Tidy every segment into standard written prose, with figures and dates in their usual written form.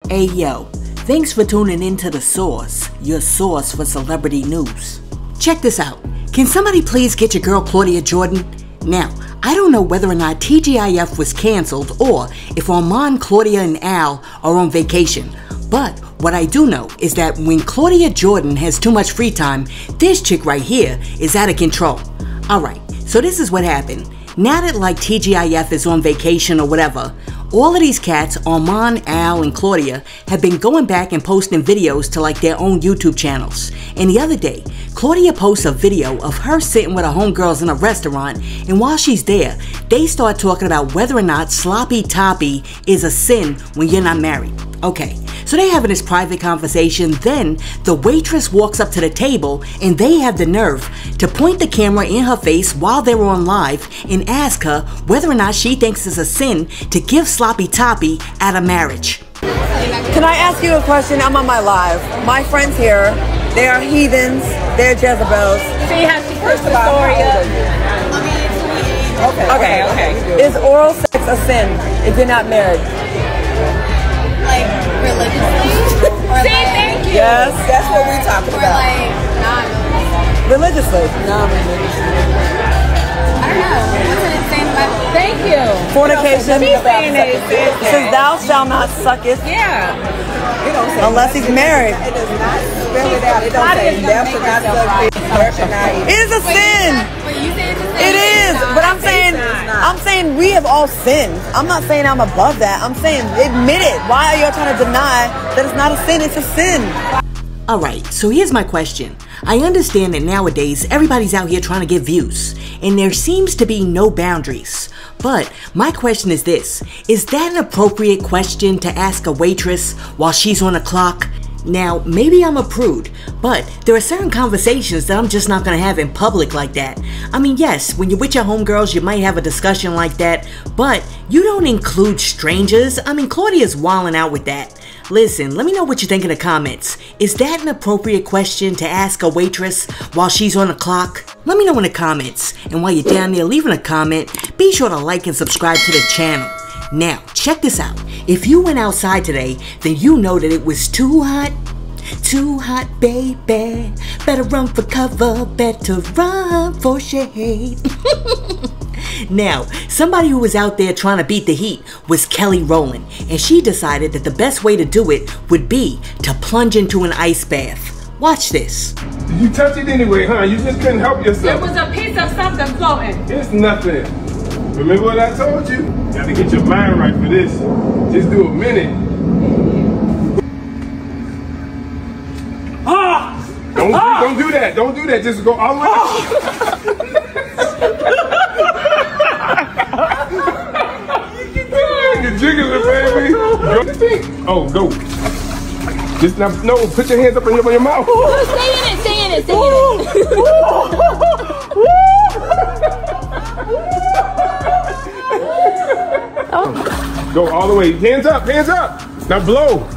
Hey yo, thanks for tuning in to The Source, your source for celebrity news. Check this out. Can somebody please get your girl Claudia Jordan? Now, I don't know whether or not TGIF was canceled or if Armand, Claudia, and Al are on vacation. But what I do know is that when Claudia Jordan has too much free time, this chick right here is out of control. Alright, so this is what happened. Now that like TGIF is on vacation or whatever, all of these cats, Armand, Al, and Claudia, have been going back and posting videos to like their own YouTube channels. And the other day, Claudia posts a video of her sitting with her homegirls in a restaurant, and while she's there, they start talking about whether or not sloppy toppy is a sin when you're not married. Okay, so they're having this private conversation, then the waitress walks up to the table and they have the nerve to point the camera in her face while they're on live and ask her whether or not she thinks it's a sin to give sloppy toppy out of marriage. Can I ask you a question? I'm on my live. My friends here, they are heathens, they're Jezebels. See how she pushed the story up. Okay. Is oral sex a sin if you're not married? Like religiously? Or See, thank you. Yes, that's what we're talking Or about. like not Religiously. Non-religiously. I don't know. What's it saying about Thank you. Fornication. She's saying that it's It says thou shalt not sucketh Yeah. unless he's married. It does not spell it out. It don't say thou shalt not suck, thou shalt not eat. It is a sin. Wait, you say it's a sin? It is, but I'm saying we have all sinned. I'm not saying I'm above that. I'm saying admit it. Why are y'all trying to deny that it's not a sin? It's a sin. Alright, so here's my question. I understand that nowadays everybody's out here trying to get views, and there seems to be no boundaries. But my question is this, is that an appropriate question to ask a waitress while she's on a clock? Now, maybe I'm a prude, but there are certain conversations that I'm just not gonna have in public like that. I mean, yes, when you're with your homegirls, you might have a discussion like that, but you don't include strangers. I mean, Claudia's wilding out with that. Listen, let me know what you think in the comments. Is that an appropriate question to ask a waitress while she's on the clock? Let me know in the comments. And while you're down there leaving a comment, be sure to like and subscribe to the channel. Now, check this out. If you went outside today, then you know that it was too hot, baby. Better run for cover, better run for shade. Now, somebody who was out there trying to beat the heat was Kelly Rowland, and she decided that the best way to do it would be to plunge into an ice bath. Watch this. You touched it anyway, huh? You just couldn't help There yourself. was a piece of something floating. It's nothing. Remember what I told you? You gotta get your mind right for this. Just do a minute. Don't do that. Don't do that. Just go all the way. You're jiggling, baby. Oh, go. Just now, no, put your hands up in your mouth. Stay in it. Go all the way. Hands up. Now blow.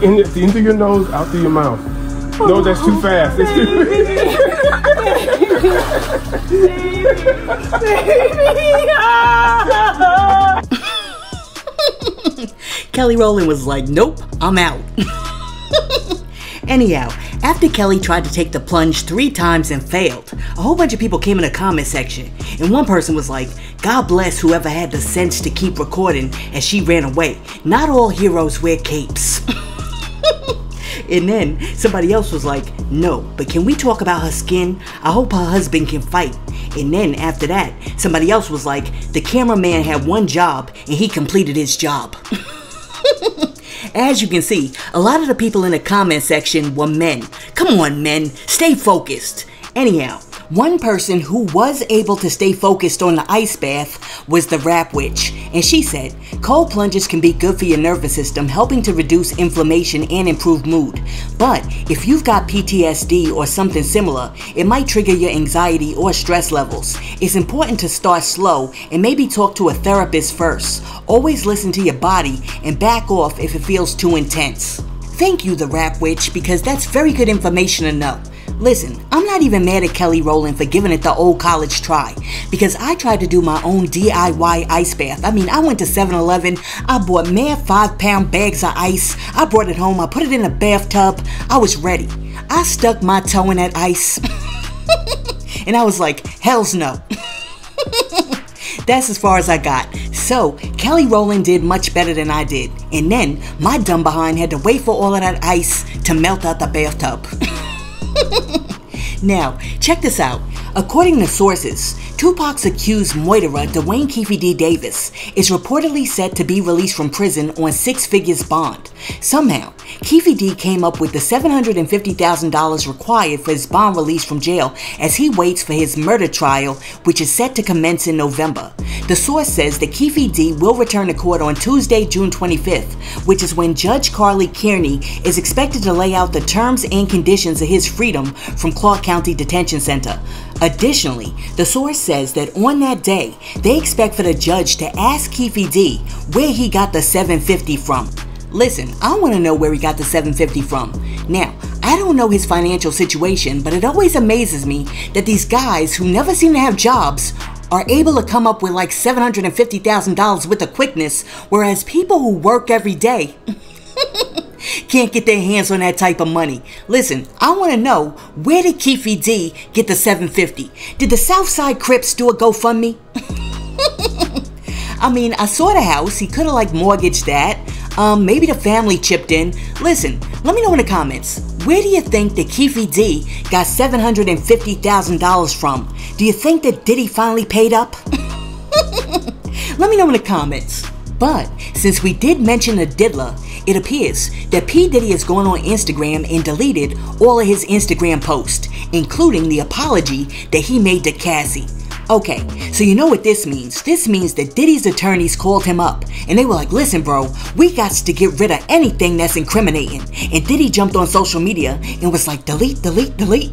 In through your nose, out through your mouth. No, that's too fast. It's too Kelly Rowland was like, nope, I'm out. Anyhow, after Kelly tried to take the plunge 3 times and failed, a whole bunch of people came in the comment section, and one person was like, God bless whoever had the sense to keep recording as she ran away. Not all heroes wear capes. And then somebody else was like, no, but can we talk about her skin? I hope her husband can fight. And then after that, somebody else was like, the cameraman had one job and he completed his job. As you can see, a lot of the people in the comment section were men. Come on, men, stay focused. Anyhow, one person who was able to stay focused on the ice bath was the Rap Witch, and she said, cold plunges can be good for your nervous system, helping to reduce inflammation and improve mood. But if you've got PTSD or something similar, it might trigger your anxiety or stress levels. It's important to start slow and maybe talk to a therapist first. Always listen to your body and back off if it feels too intense. Thank you, the Rap Witch, because that's very good information to know. Listen, I'm not even mad at Kelly Rowland for giving it the old college try, because I tried to do my own DIY ice bath. I mean, I went to 7-Eleven, I bought mad 5-pound bags of ice, I brought it home, I put it in a bathtub, I was ready. I stuck my toe in that ice, and I was like, hells no. That's as far as I got. So, Kelly Rowland did much better than I did, and then my dumb behind had to wait for all of that ice to melt out the bathtub. Now, check this out. According to sources, Tupac's accused murderer, Dwayne Keefe D. Davis, is reportedly set to be released from prison on 6 figures bond. Somehow, Keefe D came up with the $750,000 required for his bond release from jail as he waits for his murder trial, which is set to commence in November. The source says that Keefe D will return to court on Tuesday, June 25th, which is when Judge Carly Kearney is expected to lay out the terms and conditions of his freedom from Clark County Detention Center. Additionally, the source says that on that day, they expect for the judge to ask Keefe D where he got the $750 from. Listen, I want to know where he got the $750 from. Now, I don't know his financial situation, but it always amazes me that these guys who never seem to have jobs are able to come up with like $750,000 with a quickness, whereas people who work every day can't get their hands on that type of money. Listen, I want to know, where did Keefe D get the $750? Did the Southside Crips do a GoFundMe? I mean, I saw the house. He could have like mortgaged that. Maybe the family chipped in. Listen, let me know in the comments. Where do you think that Keefe D got $750,000 from? Do you think that Diddy finally paid up? Let me know in the comments. But since we did mention a diddler, it appears that P. Diddy has gone on Instagram and deleted all of his Instagram posts, including the apology that he made to Cassie. Okay, so you know what this means. This means that Diddy's attorneys called him up and they were like, listen bro, we got to get rid of anything that's incriminating. And Diddy jumped on social media and was like, delete, delete, delete.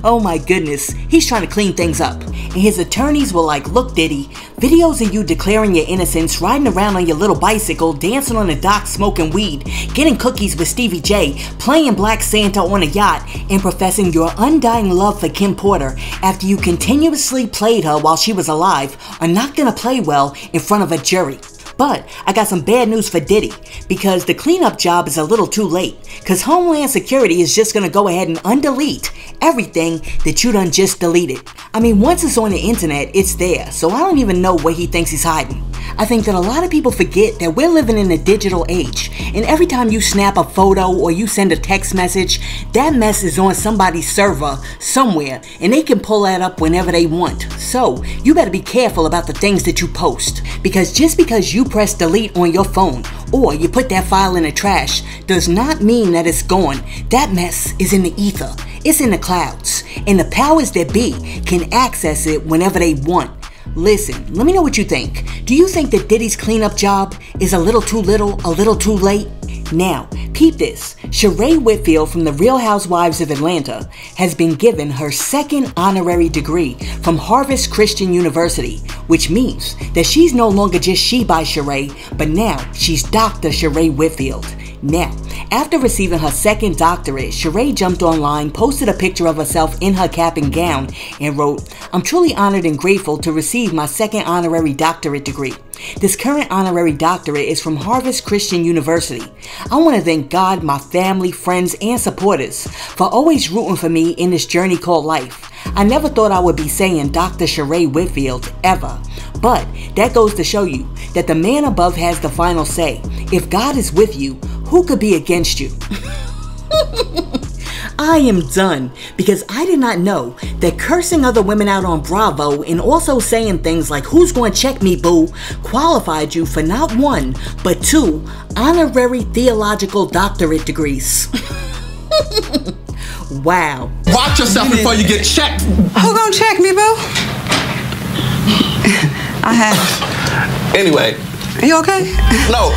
Oh my goodness, he's trying to clean things up. And his attorneys were like, look Diddy, videos of you declaring your innocence, riding around on your little bicycle, dancing on the dock smoking weed, getting cookies with Stevie J, playing Black Santa on a yacht, and professing your undying love for Kim Porter after you continuously played her while she was alive are not gonna play well in front of a jury. But I got some bad news for Diddy, because the cleanup job is a little too late, because Homeland Security is just going to go ahead and undelete everything that you done just deleted. I mean, once it's on the internet, it's there, so I don't even know what he thinks he's hiding. I think that a lot of people forget that we're living in a digital age, and every time you snap a photo or you send a text message, that mess is on somebody's server somewhere, and they can pull that up whenever they want. So, you better be careful about the things that you post, because just because you press delete on your phone or you put that file in the trash does not mean that it's gone. That mess is in the ether. It's in the clouds, and the powers that be can access it whenever they want. Listen, let me know what you think. Do you think that Diddy's cleanup job is a little too little, a little too late? Now, peep this. Sheree Whitfield from the Real Housewives of Atlanta has been given her second honorary degree from Harvest Christian University, which means that she's no longer just She by Sheree, but now she's Dr. Sheree Whitfield. Now, after receiving her second doctorate, Sheree jumped online, posted a picture of herself in her cap and gown, and wrote, "I'm truly honored and grateful to receive my second honorary doctorate degree. This current honorary doctorate is from Harvest Christian University. I want to thank God, my family, friends, and supporters for always rooting for me in this journey called life. I never thought I would be saying Dr. Sheree Whitfield ever. But that goes to show you that the man above has the final say. If God is with you, who could be against you?" I am done, because I did not know that cursing other women out on Bravo and also saying things like "who's gonna check me, boo" qualified you for not one, but 2 honorary theological doctorate degrees. Wow. Watch yourself before you get checked. Who gonna check me, boo? I have. Anyway. You okay? No.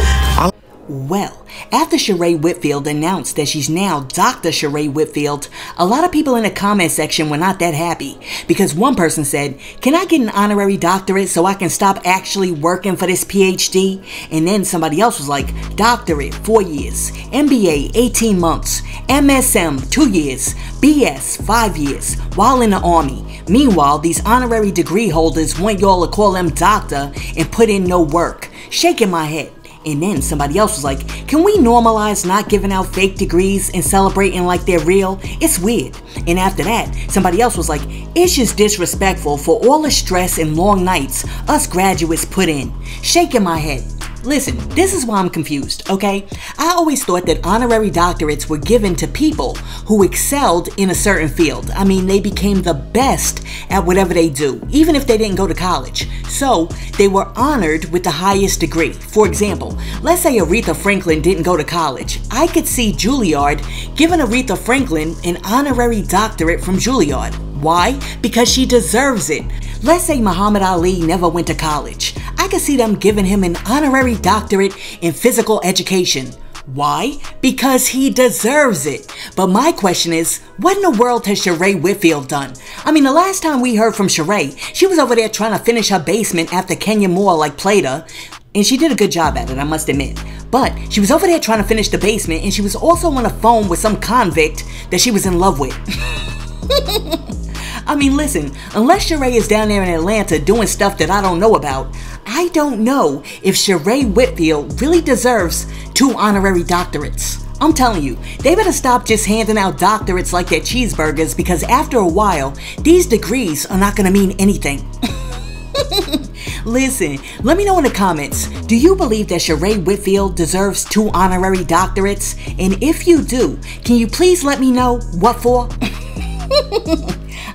Well, after Sheree Whitfield announced that she's now Dr. Sheree Whitfield, a lot of people in the comment section were not that happy because one person said, "Can I get an honorary doctorate so I can stop actually working for this PhD?" And then somebody else was like, "Doctorate, 4 years, MBA, 18 months, MSM, 2 years, BS, 5 years, while in the Army." Meanwhile, these honorary degree holders want y'all to call them doctor and put in no work. Shaking my head. And then somebody else was like, "Can we normalize not giving out fake degrees and celebrating like they're real? It's weird." And after that, somebody else was like, "It's just disrespectful for all the stress and long nights us graduates put in." Shaking my head. Listen, this is why I'm confused, okay? I always thought that honorary doctorates were given to people who excelled in a certain field. I mean, they became the best at whatever they do, even if they didn't go to college. So, they were honored with the highest degree. For example, let's say Aretha Franklin didn't go to college. I could see Juilliard giving Aretha Franklin an honorary doctorate from Juilliard. Why? Because she deserves it. Let's say Muhammad Ali never went to college. I could see them giving him an honorary doctorate in physical education. Why? Because he deserves it. But my question is, what in the world has Sheree Whitfield done? I mean, the last time we heard from Sheree, she was over there trying to finish her basement after Kenya Moore played her. And she did a good job at it, I must admit. But she was over there trying to finish the basement, and she was also on the phone with some convict that she was in love with. I mean, listen, unless Sheree is down there in Atlanta doing stuff that I don't know about, I don't know if Sheree Whitfield really deserves 2 honorary doctorates. I'm telling you, they better stop just handing out doctorates like they're cheeseburgers, because after a while, these degrees are not going to mean anything. Listen, let me know in the comments, do you believe that Sheree Whitfield deserves 2 honorary doctorates? And if you do, can you please let me know what for?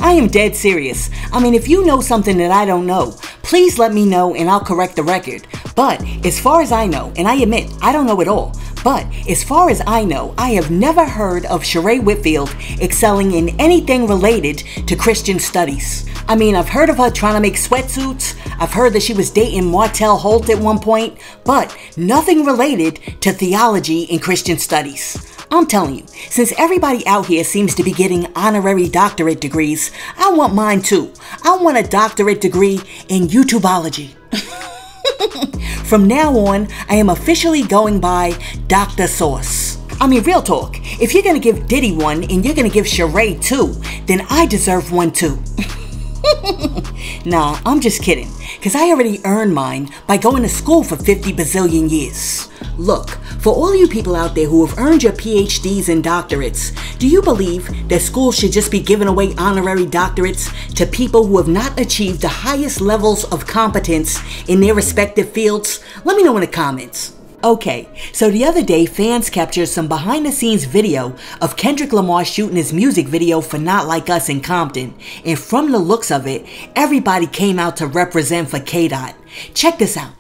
I am dead serious. I mean, if you know something that I don't know, please let me know and I'll correct the record. But as far as I know, and I admit, I don't know it all, but as far as I know, I have never heard of Sheree Whitfield excelling in anything related to Christian studies. I mean, I've heard of her trying to make sweatsuits, I've heard that she was dating Martell Holt at one point, but nothing related to theology and Christian studies. I'm telling you, since everybody out here seems to be getting honorary doctorate degrees, I want mine too. I want a doctorate degree in YouTubeology. From now on, I am officially going by Dr. Sauce. I mean, real talk, if you're gonna give Diddy one and you're gonna give Sheree 2, then I deserve one too. Nah, I'm just kidding, because I already earned mine by going to school for 50 bazillion years. Look, for all you people out there who have earned your PhDs and doctorates, do you believe that schools should just be giving away honorary doctorates to people who have not achieved the highest levels of competence in their respective fields? Let me know in the comments. Okay, so the other day, fans captured some behind-the-scenes video of Kendrick Lamar shooting his music video for Not Like Us in Compton, and from the looks of it, everybody came out to represent for K-Dot. Check this out.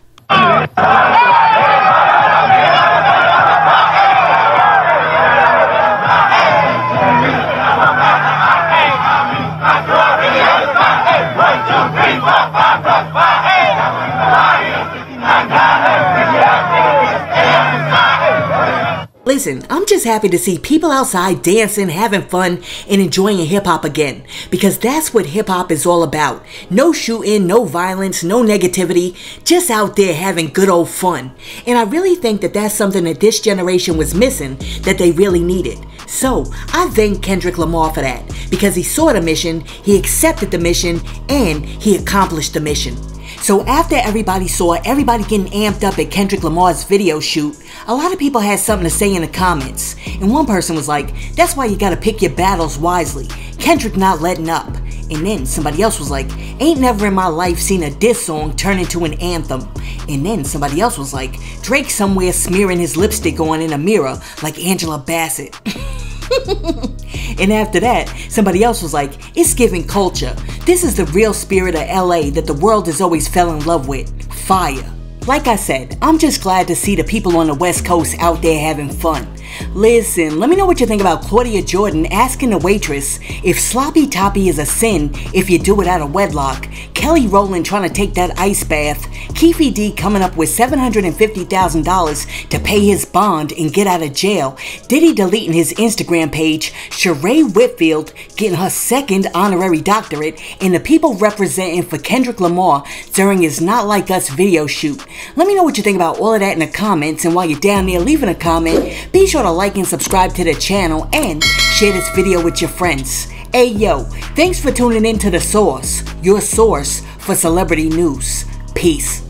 Listen, I'm just happy to see people outside dancing, having fun, and enjoying hip-hop again, because that's what hip-hop is all about. No shooting, no violence, no negativity, just out there having good old fun. And I really think that that's something that this generation was missing, that they really needed. So, I thank Kendrick Lamar for that, because he saw the mission, he accepted the mission, and he accomplished the mission. So after everybody saw everybody getting amped up at Kendrick Lamar's video shoot, a lot of people had something to say in the comments. And one person was like, "That's why you gotta pick your battles wisely. Kendrick not letting up." And then somebody else was like, "Ain't never in my life seen a diss song turn into an anthem." And then somebody else was like, "Drake somewhere smearing his lipstick on in a mirror like Angela Bassett." And after that, somebody else was like, "It's giving culture. This is the real spirit of LA that the world has always fell in love with. Fire." Like I said, I'm just glad to see the people on the West Coast out there having fun. Listen, let me know what you think about Claudia Jordan asking the waitress if sloppy toppy is a sin if you do it out of wedlock, Kelly Rowland trying to take that ice bath, Keefe D coming up with $750,000 to pay his bond and get out of jail, Diddy deleting his Instagram page, Sheree Whitfield getting her second honorary doctorate, and the people representing for Kendrick Lamar during his Not Like Us video shoot. Let me know what you think about all of that in the comments, and while you're down there leaving a comment, be sure to like and subscribe to the channel and share this video with your friends. Hey yo, thanks for tuning in to The Source, your source for celebrity news. Peace.